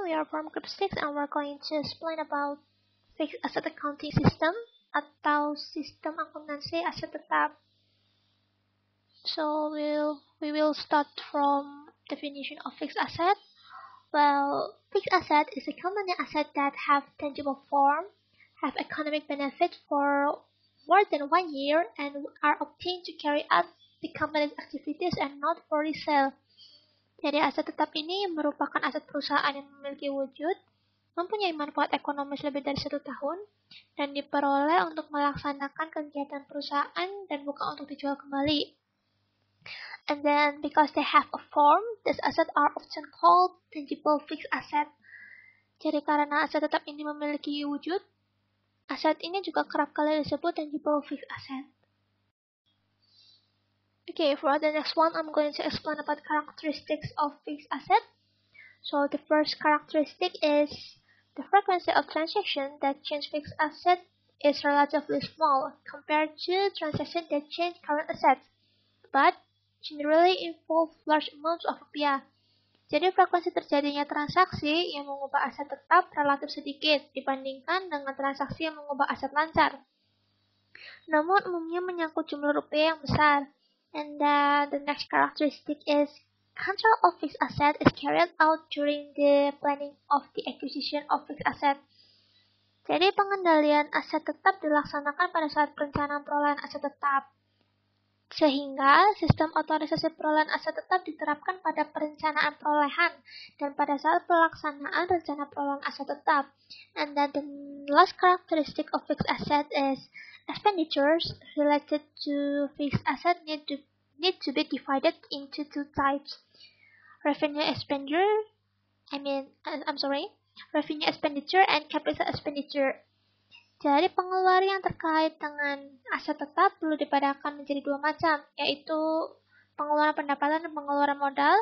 we are from Group 6 and we're going to explain about fixed asset accounting system atau sistem akuntansi aset tetap. So we will start from definition of fixed asset. Well, fixed asset is a common asset that have tangible form, have economic benefit for more than 1 year, and are obtained to carry out the company's activities and not for resale. Jadi aset tetap ini merupakan aset perusahaan yang memiliki wujud, mempunyai manfaat ekonomis lebih dari 1 tahun, dan diperoleh untuk melaksanakan kegiatan perusahaan dan bukan untuk dijual kembali. And then because they have a form, these assets are often called tangible fixed asset. Jadi karena aset tetap ini memiliki wujud, aset ini juga kerap kali disebut tangible fixed asset. Okay, for the next one, I'm going to explain about characteristics of fixed asset. So the first characteristic is the frequency of transaction that change fixed asset is relatively small compared to transactions that change current assets, but generally involve large amounts of rupiah. Jadi frekuensi terjadinya transaksi yang mengubah aset tetap relatif sedikit dibandingkan dengan transaksi yang mengubah aset lancar. Namun umumnya menyangkut jumlah rupiah yang besar. And the next characteristic is control of fixed asset is carried out during the planning of the acquisition of fixed asset. Jadi pengendalian aset tetap dilaksanakan pada saat perencanaan perolehan aset tetap. Sehingga sistem otorisasi perolehan aset tetap diterapkan pada perencanaan perolehan dan pada saat pelaksanaan rencana perolehan aset tetap. And then the last characteristic of fixed asset is expenditures related to fixed asset need to be divided into 2 types. Revenue expenditure and capital expenditure. Jadi pengeluaran yang terkait dengan aset tetap perlu dibedakan menjadi 2 macam, yaitu pengeluaran pendapatan dan pengeluaran modal,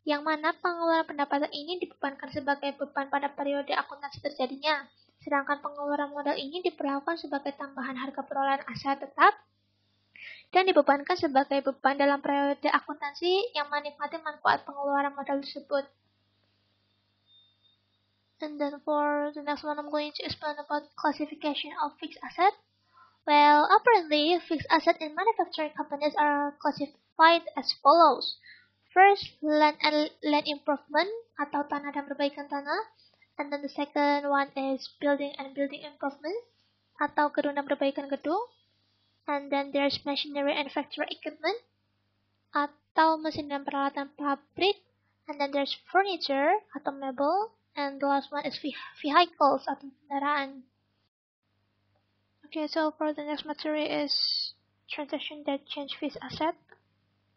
yang mana pengeluaran pendapatan ini dibebankan sebagai beban pada periode akuntansi terjadinya, sedangkan pengeluaran modal ini diperlakukan sebagai tambahan harga perolehan aset tetap dan dibebankan sebagai beban dalam periode akuntansi yang menikmati manfaat pengeluaran modal tersebut. And then for the next one, I'm going to explain about classification of fixed asset. Well, apparently, fixed asset in manufacturing companies are classified as follows. First, land improvement atau tanah dan perbaikan tanah. And then the second one is building and building improvement atau gedung dan perbaikan gedung. And then there's machinery and factory equipment atau mesin dan peralatan pabrik. And then there's furniture atau mebel. And the last one is vehicles atau kendaraan. Okay, so for the next material is transaction that change fixed asset.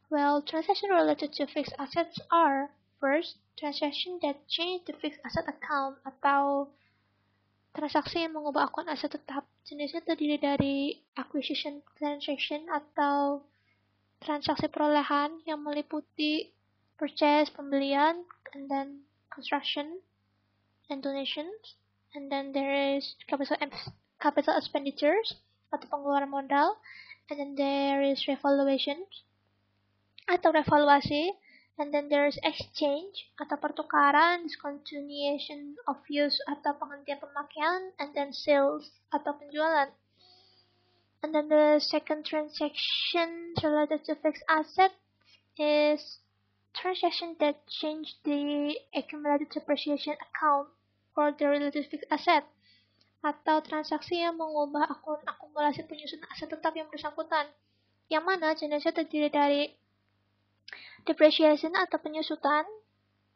Well, transaction related to fixed assets are first, transaction that change the fixed asset account atau transaksi yang mengubah akun aset tetap. Jenisnya terdiri dari acquisition transaction atau transaksi perolehan yang meliputi purchase, pembelian, and then construction and donations. And then there is capital expenditures atau pengeluaran modal. And then there is revaluation atau revaluasi. And then there is exchange atau pertukaran, discontinuation of use atau penghentian pemakaian, and then sales atau penjualan. And then the second transaction related to fixed assets is transaction that change the accumulated depreciation account for the related fixed asset atau transaksi yang mengubah akun akumulasi penyusunan aset tetap yang bersangkutan, yang mana jenisnya terdiri dari depreciation atau penyusutan,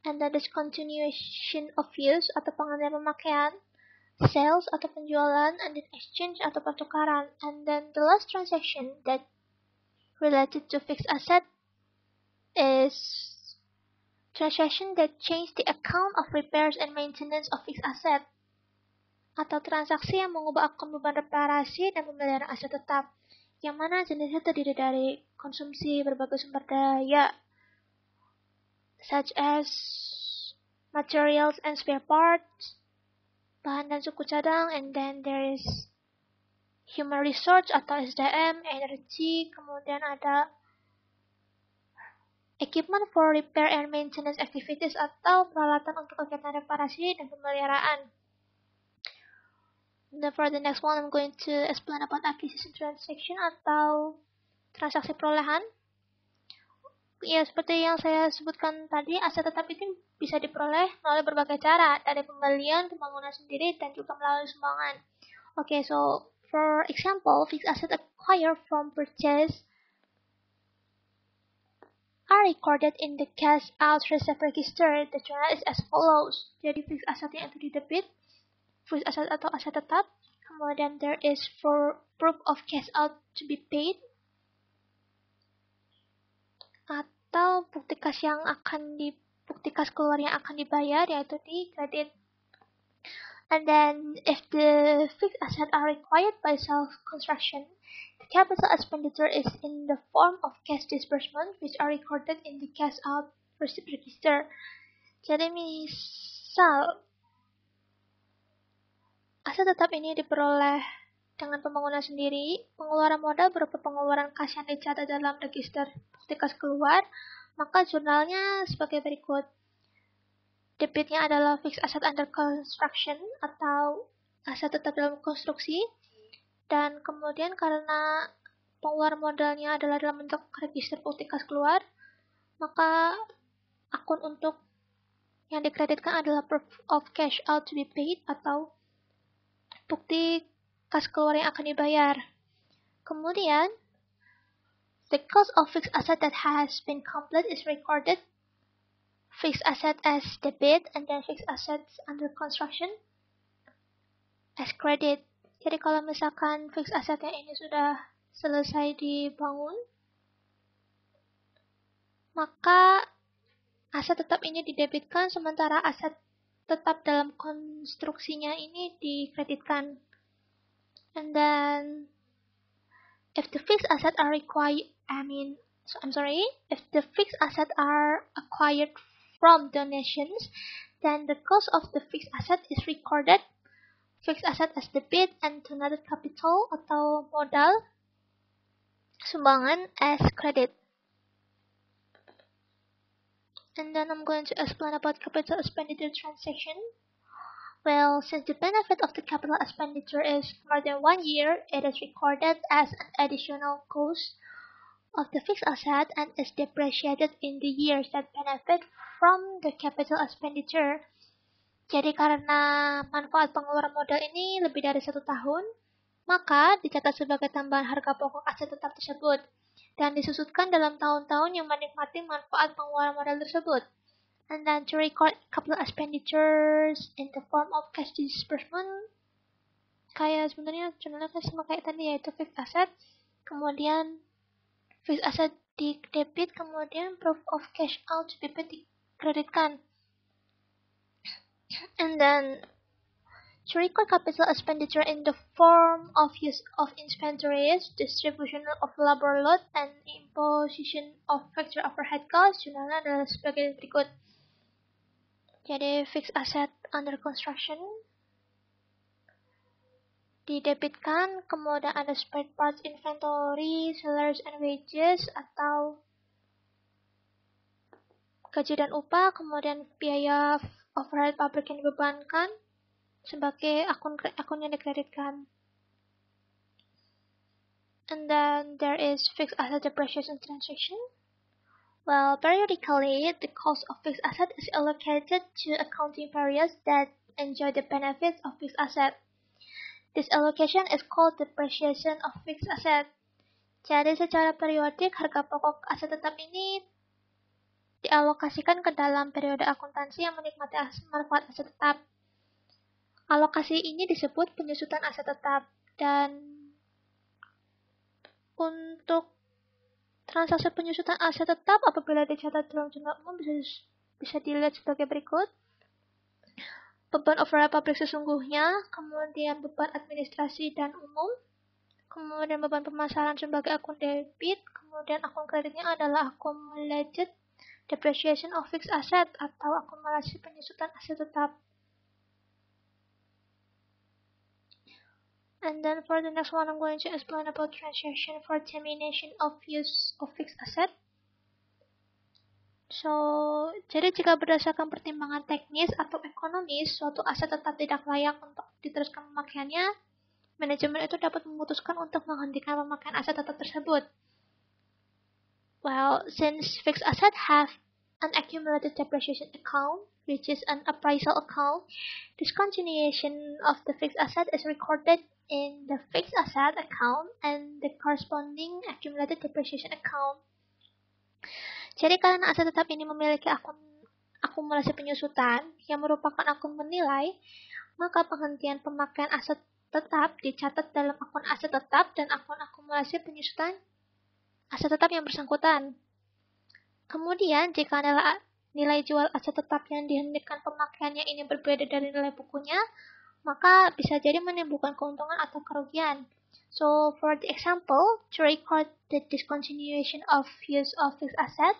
and then discontinuation of use atau penghentian pemakaian, sales atau penjualan, and then exchange atau pertukaran. And then the last transaction that related to fixed asset is transaction that change the account of repairs and maintenance of fixed asset atau transaksi yang mengubah akun beban reparasi dan pemeliharaan aset tetap, yang mana jenisnya terdiri dari konsumsi berbagai sumber daya such as materials and spare parts, bahan dan suku cadang, and then there is human resource atau SDM, energy, kemudian ada equipment for repair and maintenance activities atau peralatan untuk kegiatan reparasi dan pemeliharaan. Then for the next one, I'm going to explain about acquisition transaction atau transaksi perolehan. Ya, seperti yang saya sebutkan tadi, aset tetap itu bisa diperoleh melalui berbagai cara, dari pembelian, pembangunan sendiri, dan juga melalui sumbangan. Okay, so for example, fixed asset acquired from purchase are recorded in the cash out reserve register. The journal is as follows. Jadi fixed asset yang itu didebit, fixed asset atau aset tetap, kemudian there is for proof of cash out to be paid, atau bukti kas keluar yang akan dibayar, yaitu di kredit. And then if the fixed assets are required by self-construction, the capital expenditure is in the form of cash disbursement, which are recorded in the cash out receipt register. Jadi misal aset tetap ini diperoleh dengan pembangunan sendiri, pengeluaran modal berupa pengeluaran kas yang dicatat dalam register bukti kas keluar, maka jurnalnya sebagai berikut. Debitnya adalah fixed asset under construction atau aset tetap dalam konstruksi, dan kemudian karena pengeluaran modalnya adalah dalam bentuk register bukti kas keluar, maka akun untuk yang dikreditkan adalah proof of cash out to be paid atau bukti kas keluar yang akan dibayar. Kemudian, the cost of fixed asset that has been complete is recorded. Fixed asset as debit and then fixed assets under construction as credit. Jadi kalau misalkan fixed asset yang ini sudah selesai dibangun, maka aset tetap ini didebitkan, sementara aset tetap dalam konstruksinya ini dikreditkan. And then if the fixed assets are if the fixed assets are acquired from donations, then the cost of the fixed asset is recorded. Fixed asset as debit and donated capital atau modal sumbangan as credit. And then I'm going to explain about capital expenditure transaction. Well, since the benefit of the capital expenditure is more than 1 year, it is recorded as an additional cost of the fixed asset and is depreciated in the years that benefit from the capital expenditure. Jadi karena manfaat pengeluaran modal ini lebih dari 1 tahun, maka dicatat sebagai tambahan harga pokok aset tetap tersebut dan disusutkan dalam tahun-tahun yang menikmati manfaat pengeluaran modal tersebut. And then to record capital expenditures in the form of cash disbursement, kayak sebenarnya jurnalnya sama kayak tadi, yaitu fixed asset, kemudian fixed asset di debit, kemudian proof of cash out to be paid dikreditkan. And then to record capital expenditure in the form of use of inventories, distribution of labor load, and imposition of factory overhead costs, jurnalnya adalah sebagai berikut. Jadi fixed asset under construction didebitkan, kemudian ada spare parts inventory, salaries and wages atau gaji dan upah, kemudian biaya overhead pabrik yang dibebankan sebagai akun yang dikreditkan. And then there is fixed asset depreciation transaction. Well, periodically, the cost of fixed asset is allocated to accounting periods that enjoy the benefits of fixed asset. This allocation is called depreciation of fixed asset. Jadi secara periodik, harga pokok aset tetap ini dialokasikan ke dalam periode akuntansi yang menikmati manfaat aset tetap. Alokasi ini disebut penyusutan aset tetap, dan untuk transaksi penyusutan aset tetap apabila dicatat dalam jurnal umum bisa dilihat sebagai berikut. Beban overhead pabrik sesungguhnya, kemudian beban administrasi dan umum, kemudian beban pemasaran sebagai akun debit, kemudian akun kreditnya adalah accumulated depreciation of fixed asset atau akumulasi penyusutan aset tetap. And then for the next one, I'm going to explain about transaction for termination of use of fixed asset. So, jadi jika berdasarkan pertimbangan teknis atau ekonomis, suatu aset tetap tidak layak untuk diteruskan pemakaiannya, manajemen itu dapat memutuskan untuk menghentikan pemakaian aset tetap tersebut. Well, since fixed assets have an accumulated depreciation account, which is an appraisal account, discontinuation of the fixed asset is recorded in the fixed asset account and the corresponding accumulated depreciation account. Jadi karena aset tetap ini memiliki akun akumulasi penyusutan yang merupakan akun penilai, maka penghentian pemakaian aset tetap dicatat dalam akun aset tetap dan akun akumulasi penyusutan aset tetap yang bersangkutan. Kemudian, jika nilai jual aset tetap yang dihentikan pemakaiannya ini berbeda dari nilai bukunya, maka bisa jadi menimbulkan keuntungan atau kerugian. So, for the example, to record the discontinuation of use of fixed asset,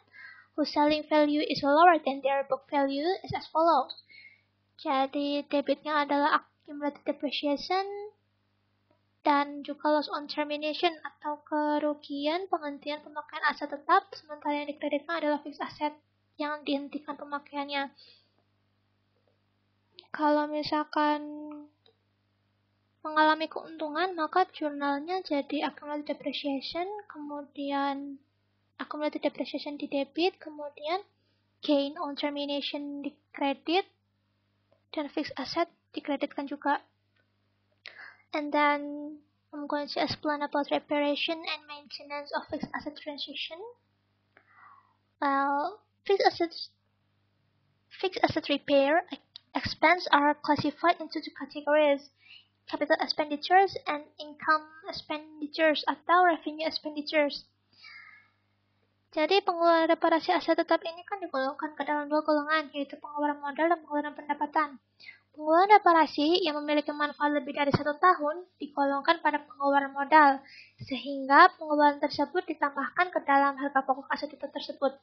whose selling value is lower than their book value, is as follows. Jadi, debitnya adalah accumulated depreciation dan juga loss on termination atau kerugian penghentian pemakaian aset tetap, sementara yang dikreditkan adalah fixed asset yang dihentikan pemakaiannya. Kalau misalkan mengalami keuntungan, maka jurnalnya jadi accumulated depreciation, kemudian accumulated depreciation di debit, kemudian gain on termination di kredit, dan fixed asset dikreditkan juga. And then I'm going to explain about reparation and maintenance of fixed asset transition. Well, fixed asset repair expense are classified into two categories: capital expenditures and income expenditures atau revenue expenditures. Jadi pengeluaran reparasi aset tetap ini kan digolongkan ke dalam dua golongan, yaitu pengeluaran modal dan pengeluaran pendapatan. Pengeluaran reparasi yang memiliki manfaat lebih dari 1 tahun digolongkan pada pengeluaran modal, sehingga pengeluaran tersebut ditambahkan ke dalam harga pokok aset itu tersebut.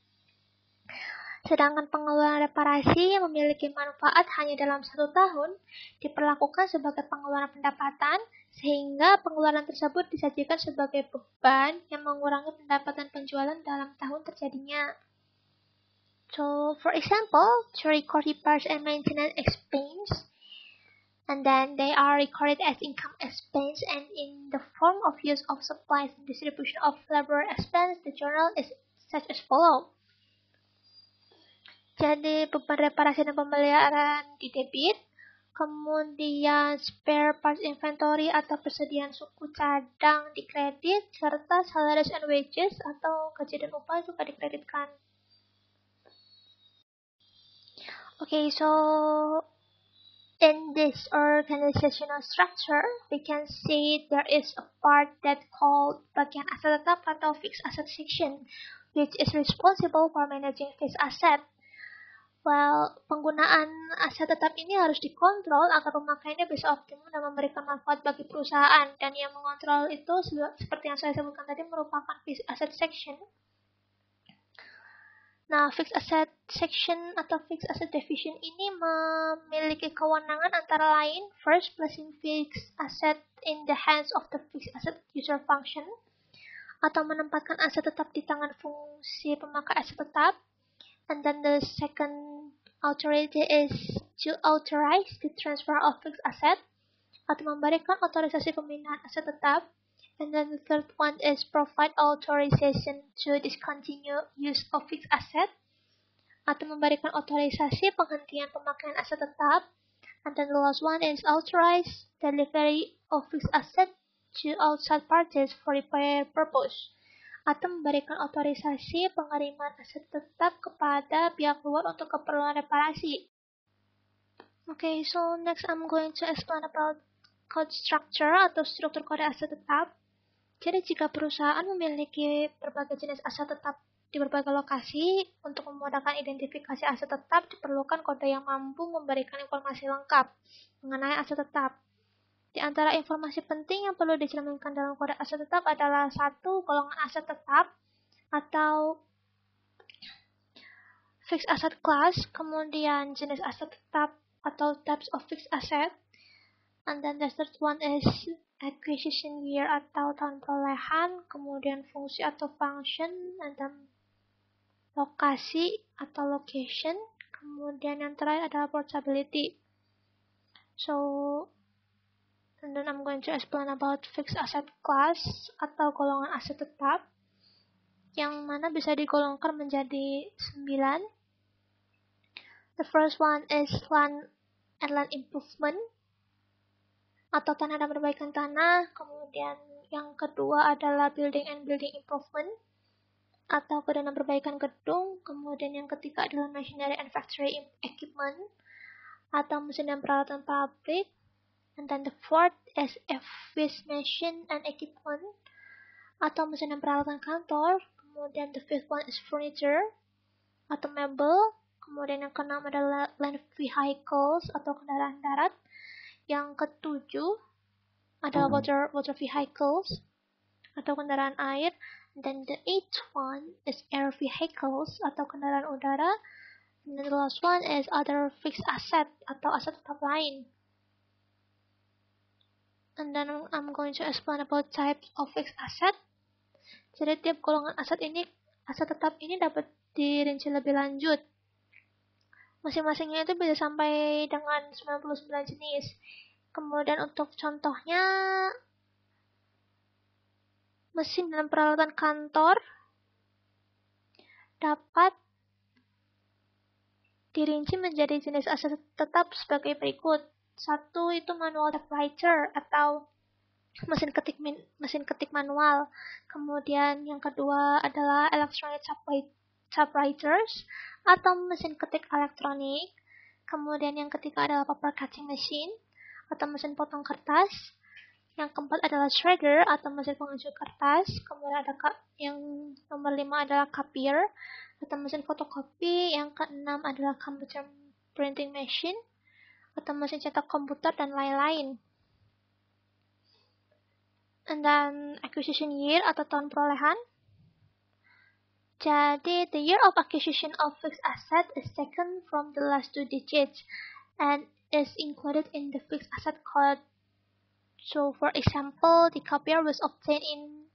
Sedangkan pengeluaran reparasi yang memiliki manfaat hanya dalam 1 tahun diperlakukan sebagai pengeluaran pendapatan, sehingga pengeluaran tersebut disajikan sebagai beban yang mengurangi pendapatan penjualan dalam tahun terjadinya. So, for example, to record repairs and maintenance expense, and then they are recorded as income expense, and in the form of use of supplies and distribution of labor expense, the journal is such as follow. Jadi, beban reparasi dan pemeliharaan di debit, kemudian spare parts inventory atau persediaan suku cadang di kredit, serta salaries and wages atau gaji dan upah juga dikreditkan. Okay, so in this organizational structure, we can see there is a part that called bagian aset tetap atau fixed asset section, which is responsible for managing fixed asset. Well, penggunaan aset tetap ini harus dikontrol agar pemakaiannya bisa optimum dan memberikan manfaat bagi perusahaan. Dan yang mengontrol itu, seperti yang saya sebutkan tadi, merupakan fixed asset section. Nah, fixed asset section atau fixed asset division ini memiliki kewenangan antara lain, first, placing fixed asset in the hands of the fixed asset user function, atau menempatkan aset tetap di tangan fungsi pemakai aset tetap. And then the second authority is to authorize the transfer of fixed asset, atau memberikan otorisasi pemindahan aset tetap. And then the third one is provide authorization to discontinue use of fixed asset, atau memberikan otorisasi penghentian pemakaian aset tetap. And then the last one is authorize delivery of fixed asset to outside parties for repair purpose, atau memberikan otorisasi pengiriman aset tetap kepada pihak luar untuk keperluan reparasi. Okay, so next I'm going to explain about code structure atau struktur kode aset tetap. Jadi jika perusahaan memiliki berbagai jenis aset tetap di berbagai lokasi, untuk memudahkan identifikasi aset tetap diperlukan kode yang mampu memberikan informasi lengkap mengenai aset tetap. Di antara informasi penting yang perlu dicerminkan dalam kode aset tetap adalah 1. Golongan aset tetap atau fixed asset class, kemudian jenis aset tetap atau types of fixed asset, and then the third one is acquisition year atau tahun perolehan, kemudian fungsi atau function, and then lokasi atau location, kemudian yang terakhir adalah portability. So, and then I'm going to explain about fixed asset class atau golongan aset tetap, yang mana bisa digolongkan menjadi 9. The first one is land and land improvement atau tanah dan perbaikan tanah. Kemudian yang kedua adalah building and building improvement atau gedung dan perbaikan gedung. Kemudian yang ketiga adalah machinery and factory equipment atau mesin dan peralatan pabrik. And then the fourth is office machine and equipment atau mesin dan peralatan kantor. Kemudian the fifth one is furniture atau mebel. Kemudian yang keenam adalah land vehicles atau kendaraan darat. Yang ketujuh adalah water vehicles atau kendaraan air. Then the eighth one is air vehicles atau kendaraan udara. And the last one is other fixed asset atau aset tetap lain. And then I'm going to explain about types of fixed asset. Jadi tiap golongan aset tetap ini dapat dirinci lebih lanjut. Masing-masingnya itu bisa sampai dengan 99 jenis. Kemudian untuk contohnya, mesin dan peralatan kantor dapat dirinci menjadi jenis aset tetap sebagai berikut. Satu itu manual typewriter atau mesin ketik manual. Kemudian yang kedua adalah electronic typewriters atau mesin ketik elektronik. Kemudian yang ketiga adalah paper cutting machine atau mesin potong kertas. Yang keempat adalah shredder atau mesin penghancur kertas. Kemudian ada yang nomor 5 adalah copier atau mesin fotokopi. Yang keenam adalah computer printing machine atau mesin cetak komputer dan lain-lain. And then acquisition year atau tahun perolehan. Jadi the year of acquisition of fixed asset is taken from the last 2 digits and is included in the fixed asset code. So, for example, the copier was obtained in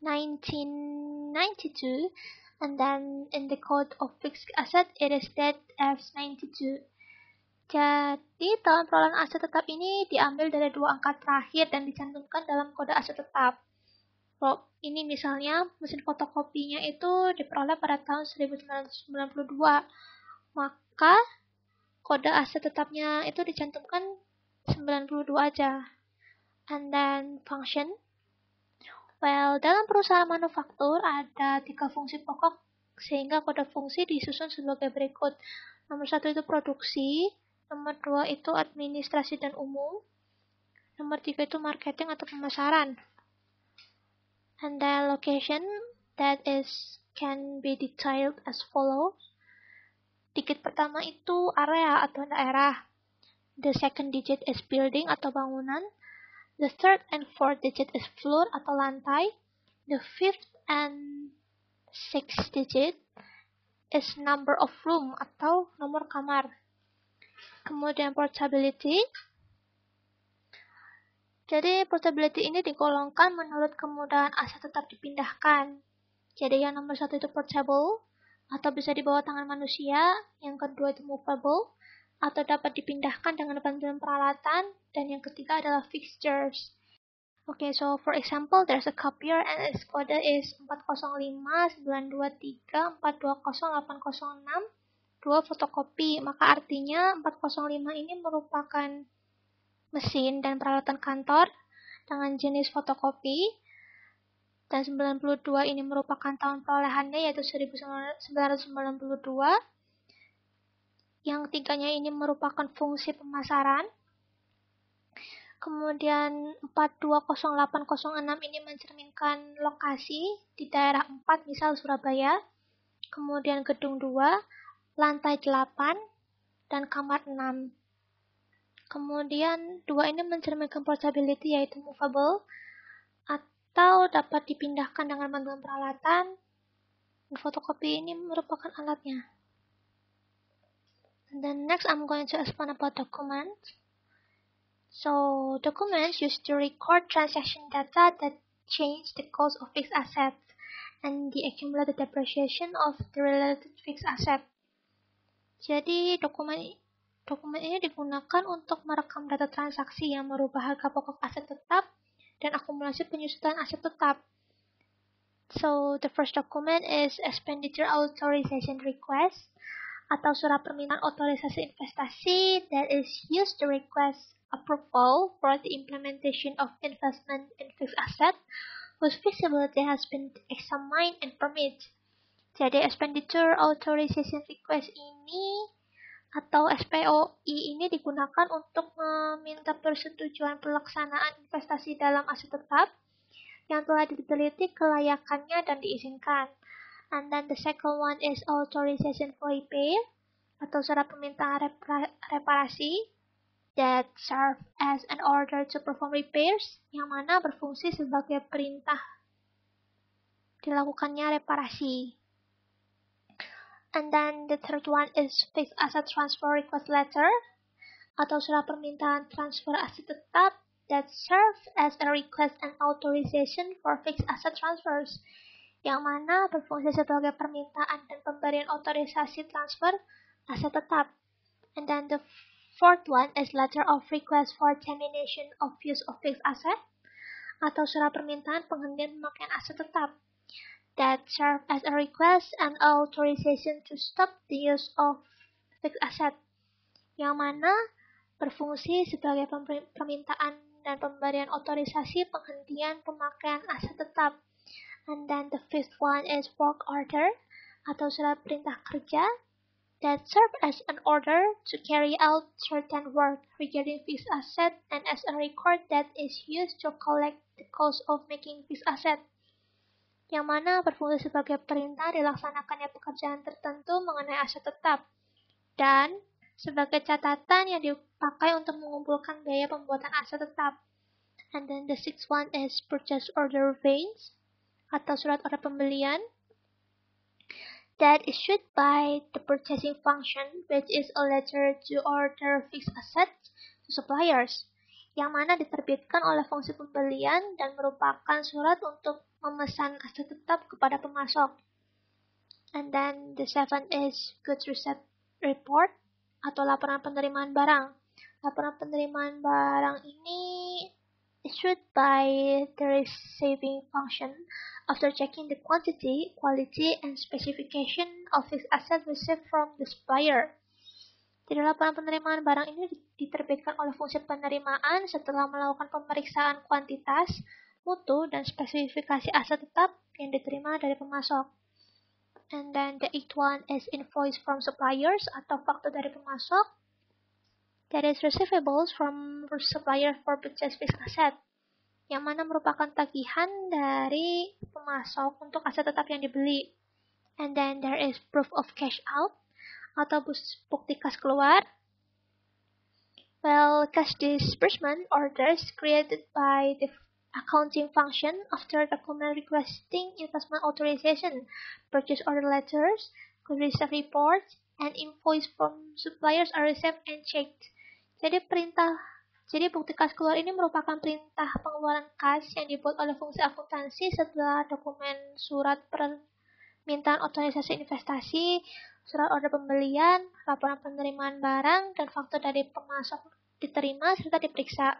1992, and then in the code of fixed asset, it is dated as 92. Jadi, tahun perolehan aset tetap ini diambil dari 2 angka terakhir dan dicantumkan dalam kode aset tetap. Ini misalnya, mesin fotokopinya itu diperoleh pada tahun 1992, maka kode aset tetapnya itu dicantumkan 92 aja. And then function. Well, dalam perusahaan manufaktur ada 3 fungsi pokok sehingga kode fungsi disusun sebagai berikut. Nomor 1 itu produksi, nomor 2 itu administrasi dan umum, nomor 3 itu marketing atau pemasaran. And then location, that is can be detailed as follows. Digit pertama itu area atau daerah. The second digit is building atau bangunan. The third and fourth digit is floor atau lantai. The fifth and sixth digit is number of room atau nomor kamar. Kemudian portability. Jadi portability ini digolongkan menurut kemudahan aset tetap dipindahkan. Jadi yang nomor 1 itu portable atau bisa dibawa tangan manusia. Yang kedua itu movable atau dapat dipindahkan dengan bantuan peralatan, dan yang ketiga adalah fixtures. Okay, so for example, there's a copier and its code is 405-923-420-806, 2 fotokopi. Maka artinya 405 ini merupakan mesin dan peralatan kantor dengan jenis fotokopi, dan 92 ini merupakan tahun perolehannya yaitu 1992. Yang tiganya ini merupakan fungsi pemasaran. Kemudian 420806 ini mencerminkan lokasi di daerah 4, misal Surabaya. Kemudian gedung 2, lantai 8, dan kamar 6. Kemudian 2 ini mencerminkan portability yaitu movable atau dapat dipindahkan dengan bantuan peralatan. Fotokopi ini merupakan alatnya. And then next I'm going to explain about documents. So documents used to record transaction data that change the cost of fixed assets and the accumulated depreciation of the related fixed asset. Jadi dokumen ini digunakan untuk merekam data transaksi yang merubah harga pokok aset tetap dan akumulasi penyusutan aset tetap. So the first document is expenditure authorization request atau surat permintaan otorisasi investasi that is used to request approval for the implementation of investment in fixed asset whose feasibility has been examined and permitted. Jadi expenditure authorization request ini atau SPOI ini digunakan untuk meminta persetujuan pelaksanaan investasi dalam aset tetap yang telah diteliti kelayakannya dan diizinkan. And then the second one is authorization for repair atau surat permintaan reparasi that serve as an order to perform repairs yang mana berfungsi sebagai perintah dilakukannya reparasi. And then the third one is fixed asset transfer request letter atau surat permintaan transfer aset tetap that serve as a request and authorization for fixed asset transfers yang mana berfungsi sebagai permintaan dan pemberian otorisasi transfer aset tetap. And then the fourth one is letter of request for termination of use of fixed asset atau surat permintaan penghentian pemakaian aset tetap that serve as a request and authorization to stop the use of fixed asset yang mana berfungsi sebagai permintaan dan pemberian otorisasi penghentian pemakaian aset tetap. And then the fifth one is work order atau surat perintah kerja that serve as an order to carry out certain work regarding fixed asset and as a record that is used to collect the cost of making fixed asset yang mana berfungsi sebagai perintah dilaksanakannya pekerjaan tertentu mengenai aset tetap dan sebagai catatan yang dipakai untuk mengumpulkan biaya pembuatan aset tetap. And then the sixth one is purchase order advance atau surat order pembelian that issued by the purchasing function which is a letter to order fixed assets to suppliers yang mana diterbitkan oleh fungsi pembelian dan merupakan surat untuk memesan aset tetap kepada pemasok. And then the seventh is goods receipt report atau laporan penerimaan barang. Laporan penerimaan barang ini issued by the receiving function after checking the quantity, quality, and specification of fixed asset received from the supplier. Jadi laporan penerimaan barang ini diterbitkan oleh fungsi penerimaan setelah melakukan pemeriksaan kuantitas, mutu, dan spesifikasi aset tetap yang diterima dari pemasok. And then the eighth one is invoice from suppliers atau faktur dari pemasok. That is receivables from supplier for purchase fixed asset, yang mana merupakan tagihan dari pemasok untuk aset tetap yang dibeli. And then there is proof of cash out atau bukti kas keluar. Well, cash disbursement orders created by the accounting function after document requesting investment authorization, purchase order letters, good receipt reports, and invoice from suppliers are received and checked. Jadi bukti kas keluar ini merupakan perintah pengeluaran kas yang dibuat oleh fungsi akuntansi setelah dokumen surat permintaan otorisasi investasi, surat order pembelian, laporan penerimaan barang, dan faktur dari pemasok diterima serta diperiksa.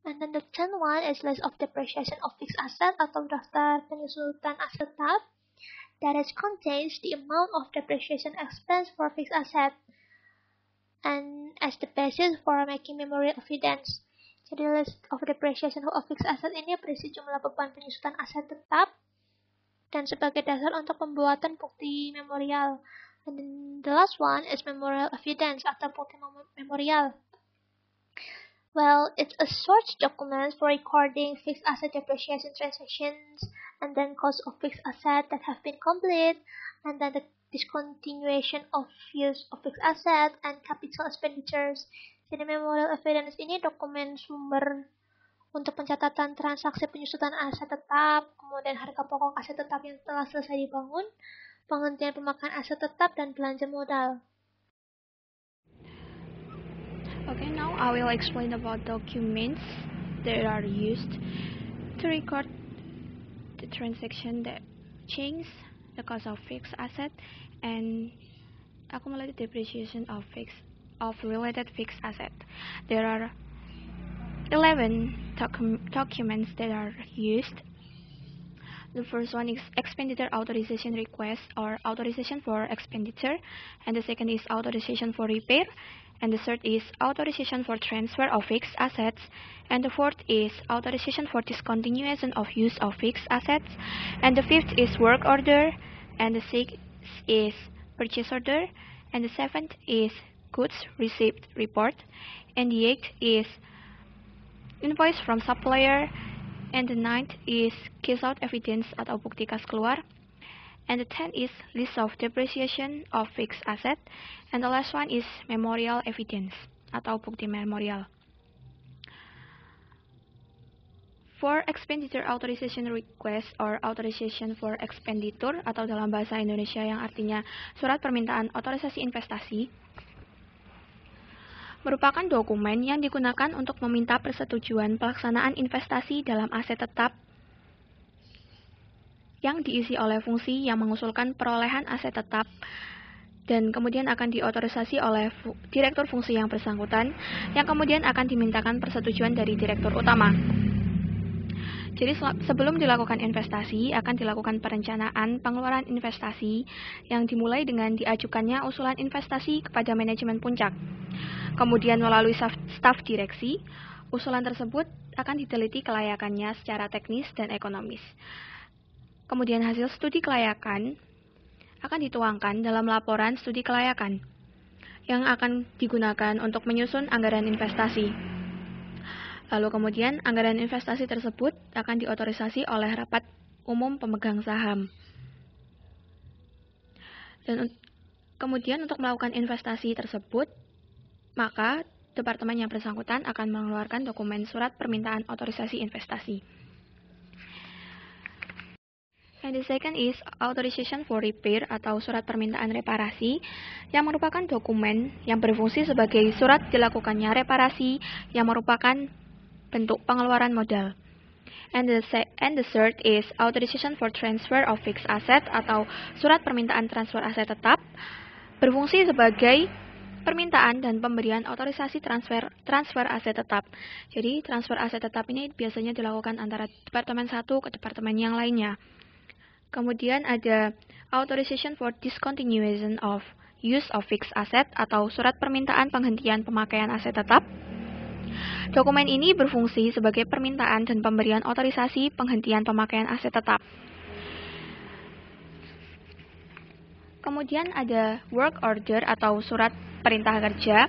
And then the 10th one is list of depreciation of fixed asset atau daftar penyusutan aset tetap that is contains the amount of depreciation expense for fixed asset and as the basis for making memorial evidence. Jadi list of depreciation of fixed asset ini berisi jumlah beban penyusutan aset tetap dan sebagai dasar untuk pembuatan bukti memorial. And then the last one is memorial evidence atau bukti memorial. Well, it's a source document for recording fixed asset depreciation transactions and then cost of fixed asset that have been complete and then the discontinuation of use of fixed asset and capital expenditures. Jadi memorial evidence ini dokumen sumber untuk pencatatan transaksi penyusutan aset tetap, kemudian harga pokok aset tetap yang telah selesai dibangun, penghentian pemakaian aset tetap, dan belanja modal. Okay, now I will explain about documents that are used to record the transaction that change the cost of fixed asset and accumulated depreciation of related fixed asset. There are 11 documents that are used. The first one is expenditure authorization request or authorization for expenditure, and the second is authorization for repair, and the third is authorization for transfer of fixed assets, and the fourth is authorization for discontinuation of use of fixed assets, and the fifth is work order, and the sixth is purchase order, and the seventh is goods received report, and the eighth is invoice from supplier, and the ninth is case out evidence atau bukti kas keluar, and the 10th is list of depreciation of fixed asset, and the last one is memorial evidence atau bukti memorial. For expenditure authorization request or authorization for expenditure atau dalam bahasa Indonesia yang artinya surat permintaan otorisasi investasi, merupakan dokumen yang digunakan untuk meminta persetujuan pelaksanaan investasi dalam aset tetap yang diisi oleh fungsi yang mengusulkan perolehan aset tetap dan kemudian akan diotorisasi oleh direktur fungsi yang bersangkutan yang kemudian akan dimintakan persetujuan dari direktur utama. Jadi sebelum dilakukan investasi, akan dilakukan perencanaan pengeluaran investasi yang dimulai dengan diajukannya usulan investasi kepada manajemen puncak. Kemudian melalui staf direksi, usulan tersebut akan diteliti kelayakannya secara teknis dan ekonomis. Kemudian hasil studi kelayakan akan dituangkan dalam laporan studi kelayakan yang akan digunakan untuk menyusun anggaran investasi. Lalu kemudian anggaran investasi tersebut akan diotorisasi oleh rapat umum pemegang saham. Dan kemudian untuk melakukan investasi tersebut, maka departemen yang bersangkutan akan mengeluarkan dokumen surat permintaan otorisasi investasi. And the second is authorization for repair atau surat permintaan reparasi yang merupakan dokumen yang berfungsi sebagai surat dilakukannya reparasi yang merupakan bentuk pengeluaran modal. And the third is authorization for transfer of fixed asset atau surat permintaan transfer aset tetap berfungsi sebagai permintaan dan pemberian otorisasi transfer aset tetap. Jadi transfer aset tetap ini biasanya dilakukan antara departemen satu ke departemen yang lainnya. Kemudian ada authorization for discontinuation of use of fixed asset atau surat permintaan penghentian pemakaian aset tetap. Dokumen ini berfungsi sebagai permintaan dan pemberian otorisasi penghentian pemakaian aset tetap. Kemudian ada work order atau surat perintah kerja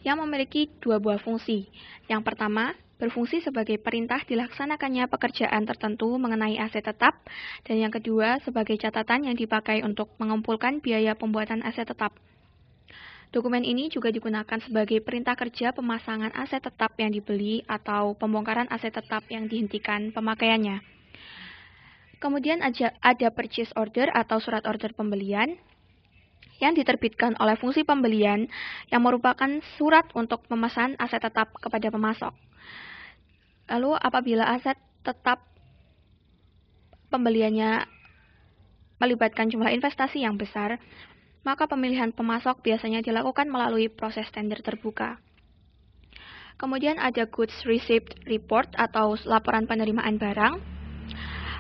yang memiliki dua buah fungsi. Yang pertama, berfungsi sebagai perintah dilaksanakannya pekerjaan tertentu mengenai aset tetap, dan yang kedua sebagai catatan yang dipakai untuk mengumpulkan biaya pembuatan aset tetap. Dokumen ini juga digunakan sebagai perintah kerja pemasangan aset tetap yang dibeli atau pembongkaran aset tetap yang dihentikan pemakaiannya. Kemudian ada purchase order atau surat order pembelian yang diterbitkan oleh fungsi pembelian yang merupakan surat untuk memesan aset tetap kepada pemasok. Lalu apabila aset tetap pembeliannya melibatkan jumlah investasi yang besar, maka pemilihan pemasok biasanya dilakukan melalui proses tender terbuka. Kemudian ada goods received report atau laporan penerimaan barang.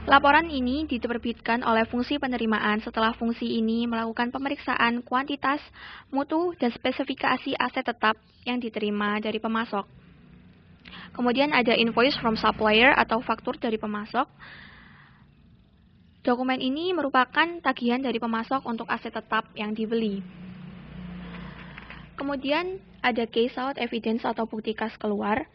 Laporan ini diterbitkan oleh fungsi penerimaan setelah fungsi ini melakukan pemeriksaan kuantitas, mutu, dan spesifikasi aset tetap yang diterima dari pemasok. Kemudian ada invoice from supplier atau faktur dari pemasok. Dokumen ini merupakan tagihan dari pemasok untuk aset tetap yang dibeli. Kemudian ada case out evidence atau bukti kas keluar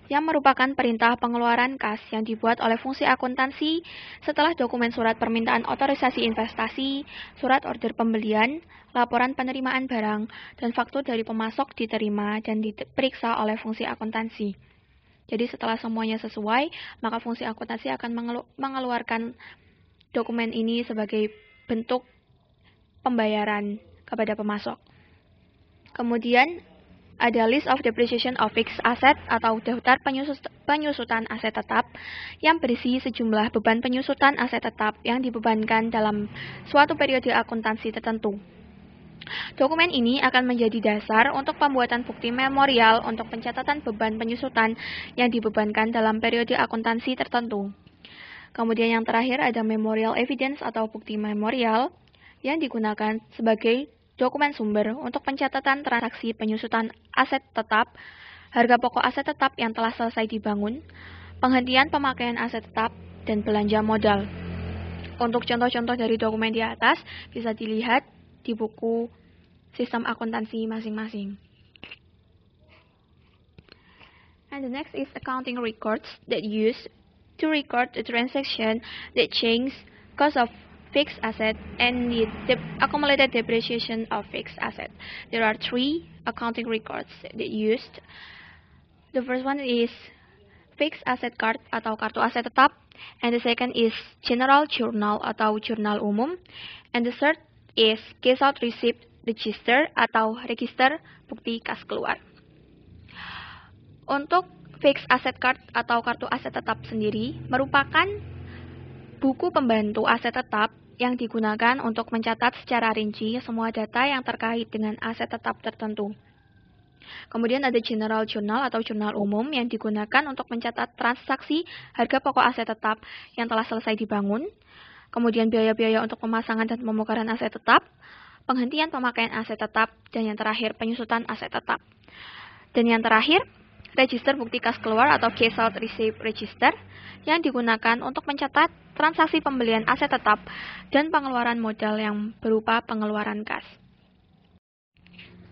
yang merupakan perintah pengeluaran kas yang dibuat oleh fungsi akuntansi setelah dokumen surat permintaan otorisasi investasi, surat order pembelian, laporan penerimaan barang, dan faktur dari pemasok diterima dan diperiksa oleh fungsi akuntansi. Jadi setelah semuanya sesuai, maka fungsi akuntansi akan mengeluarkan dokumen ini sebagai bentuk pembayaran kepada pemasok. Kemudian ada list of depreciation of fixed asset atau daftar penyusutan aset tetap yang berisi sejumlah beban penyusutan aset tetap yang dibebankan dalam suatu periode akuntansi tertentu. Dokumen ini akan menjadi dasar untuk pembuatan bukti memorial untuk pencatatan beban penyusutan yang dibebankan dalam periode akuntansi tertentu. Kemudian yang terakhir ada memorial evidence atau bukti memorial yang digunakan sebagai dokumen sumber untuk pencatatan transaksi penyusutan aset tetap, harga pokok aset tetap yang telah selesai dibangun, penghentian pemakaian aset tetap, dan belanja modal. Untuk contoh-contoh dari dokumen di atas bisa dilihat di buku sistem akuntansi masing-masing. And the next is accounting records that used to record the transaction that change cost of fixed asset and the accumulated depreciation of fixed asset. There are 3 accounting records that used. The first one is fixed asset card atau kartu aset tetap, and the second is general journal atau jurnal umum, and the third is cash out receipt register atau register bukti kas keluar. Untuk fixed asset card atau kartu aset tetap sendiri merupakan buku pembantu aset tetap yang digunakan untuk mencatat secara rinci semua data yang terkait dengan aset tetap tertentu. Kemudian ada general journal atau jurnal umum yang digunakan untuk mencatat transaksi harga pokok aset tetap yang telah selesai dibangun, kemudian biaya-biaya untuk pemasangan dan pemukaran aset tetap, penghentian pemakaian aset tetap, dan yang terakhir penyusutan aset tetap. Dan yang terakhir, register bukti kas keluar atau cash out receipt register yang digunakan untuk mencatat transaksi pembelian aset tetap dan pengeluaran modal yang berupa pengeluaran kas.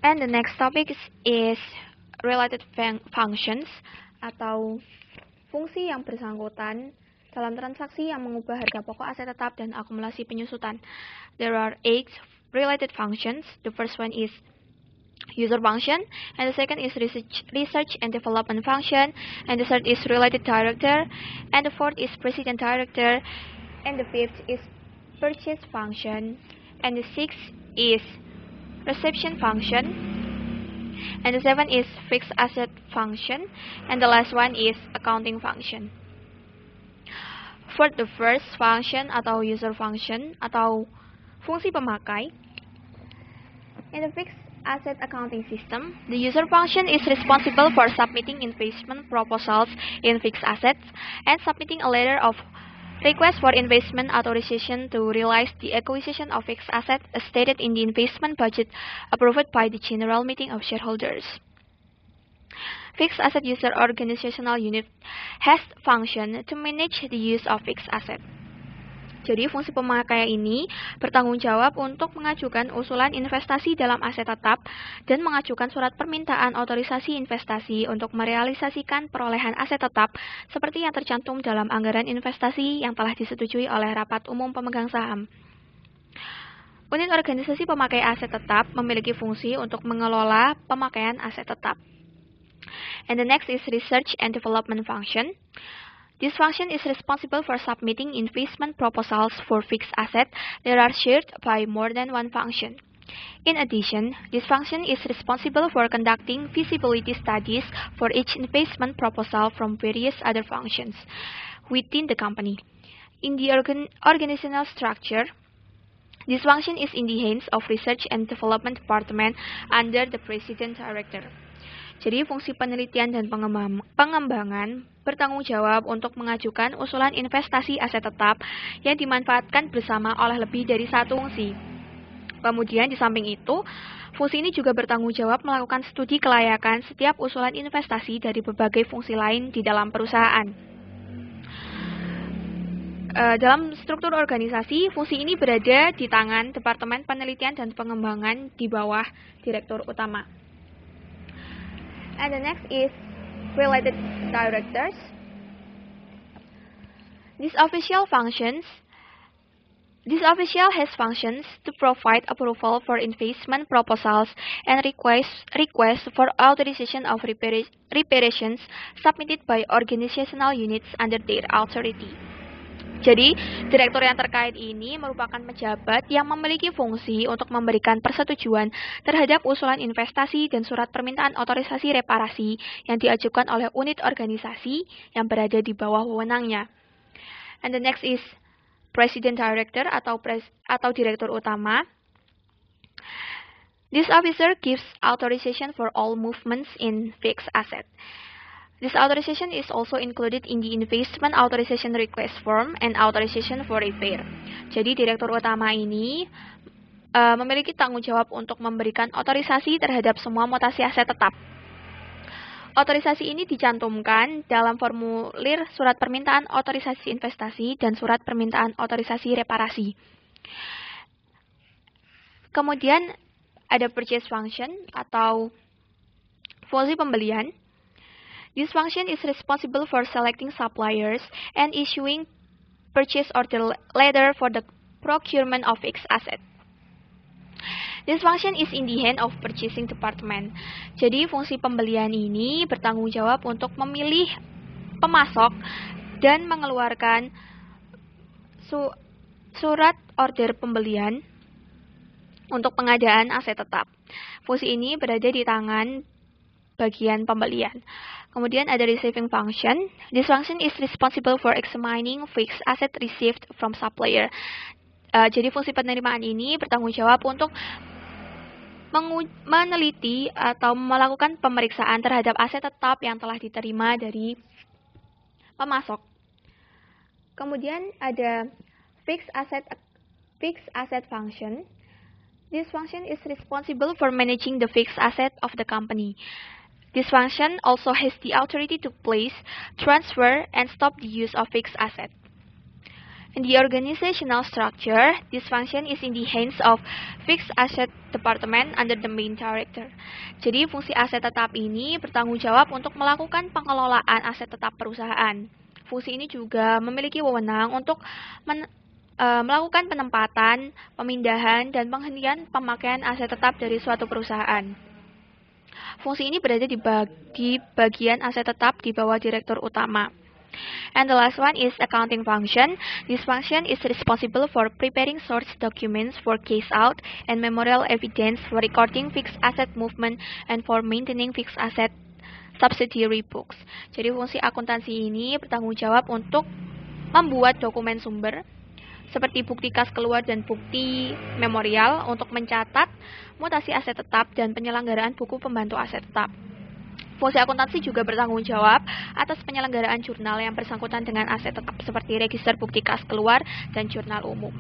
And the next topic is related functions atau fungsi yang bersangkutan dalam transaksi yang mengubah harga pokok aset tetap dan akumulasi penyusutan. There are 8 related functions. The first one is user function, and the second is research and development function, and the third is related director, and the fourth is president director, and the fifth is purchase function, and the sixth is reception function, and the seventh is fixed asset function, and the last one is accounting function. For the first function atau user function atau fungsi pemakai, in the fixed asset accounting system, the user function is responsible for submitting investment proposals in fixed assets and submitting a letter of request for investment authorization to realize the acquisition of fixed assets as stated in the investment budget approved by the general meeting of shareholders. Fixed asset user organizational unit has function to manage the use of fixed asset. Jadi, fungsi pemakai ini bertanggung jawab untuk mengajukan usulan investasi dalam aset tetap dan mengajukan surat permintaan otorisasi investasi untuk merealisasikan perolehan aset tetap seperti yang tercantum dalam anggaran investasi yang telah disetujui oleh Rapat Umum Pemegang Saham. Unit organisasi pemakai aset tetap memiliki fungsi untuk mengelola pemakaian aset tetap. And the next is research and development function. This function is responsible for submitting investment proposals for fixed assets that are shared by more than one function. In addition, this function is responsible for conducting feasibility studies for each investment proposal from various other functions within the company. In the organizational structure, this function is in the hands of Research and Development Department under the President Director. Jadi, fungsi penelitian dan pengembangan bertanggung jawab untuk mengajukan usulan investasi aset tetap yang dimanfaatkan bersama oleh lebih dari satu fungsi. Kemudian, di samping itu, fungsi ini juga bertanggung jawab melakukan studi kelayakan setiap usulan investasi dari berbagai fungsi lain di dalam perusahaan. Dalam struktur organisasi, fungsi ini berada di tangan Departemen Penelitian dan Pengembangan di bawah Direktur Utama. And the next is related directors. This official has functions to provide approval for investment proposals and request for authorization of reparations submitted by organizational units under their authority. Jadi, direktur yang terkait ini merupakan pejabat yang memiliki fungsi untuk memberikan persetujuan terhadap usulan investasi dan surat permintaan otorisasi reparasi yang diajukan oleh unit organisasi yang berada di bawah wewenangnya. And the next is President Director atau Direktur Utama. This officer gives authorization for all movements in fixed asset. This authorization is also included in the investment authorization request form and authorization for repair. Jadi direktur utama ini memiliki tanggung jawab untuk memberikan otorisasi terhadap semua mutasi aset tetap. Otorisasi ini dicantumkan dalam formulir surat permintaan otorisasi investasi dan surat permintaan otorisasi reparasi. Kemudian ada purchase function atau fungsi pembelian. This function is responsible for selecting suppliers and issuing purchase order letter for the procurement of fixed asset. This function is in the hand of purchasing department. Jadi fungsi pembelian ini bertanggung jawab untuk memilih pemasok dan mengeluarkan surat order pembelian untuk pengadaan aset tetap. Fungsi ini berada di tangan bagian pembelian. Kemudian ada receiving function. This function is responsible for examining fixed asset received from supplier. Jadi fungsi penerimaan ini bertanggung jawab untuk meneliti atau melakukan pemeriksaan terhadap aset tetap yang telah diterima dari pemasok. Kemudian ada fixed asset function. This function is responsible for managing the fixed asset of the company. This function also has the authority to place, transfer, and stop the use of fixed asset. In the organizational structure, this function is in the hands of fixed asset department under the main director. Jadi fungsi aset tetap ini bertanggung jawab untuk melakukan pengelolaan aset tetap perusahaan. Fungsi ini juga memiliki wewenang untuk melakukan penempatan, pemindahan, dan penghentian pemakaian aset tetap dari suatu perusahaan. Fungsi ini berada di bagian aset tetap di bawah direktur utama. And the last one is accounting function. This function is responsible for preparing source documents for case out and memorial evidence for recording fixed asset movement and for maintaining fixed asset subsidiary books. Jadi fungsi akuntansi ini bertanggung jawab untuk membuat dokumen sumber seperti bukti kas keluar dan bukti memorial untuk mencatat mutasi aset tetap dan penyelenggaraan buku pembantu aset tetap. Fungsi akuntansi juga bertanggung jawab atas penyelenggaraan jurnal yang bersangkutan dengan aset tetap seperti register bukti kas keluar dan jurnal umum.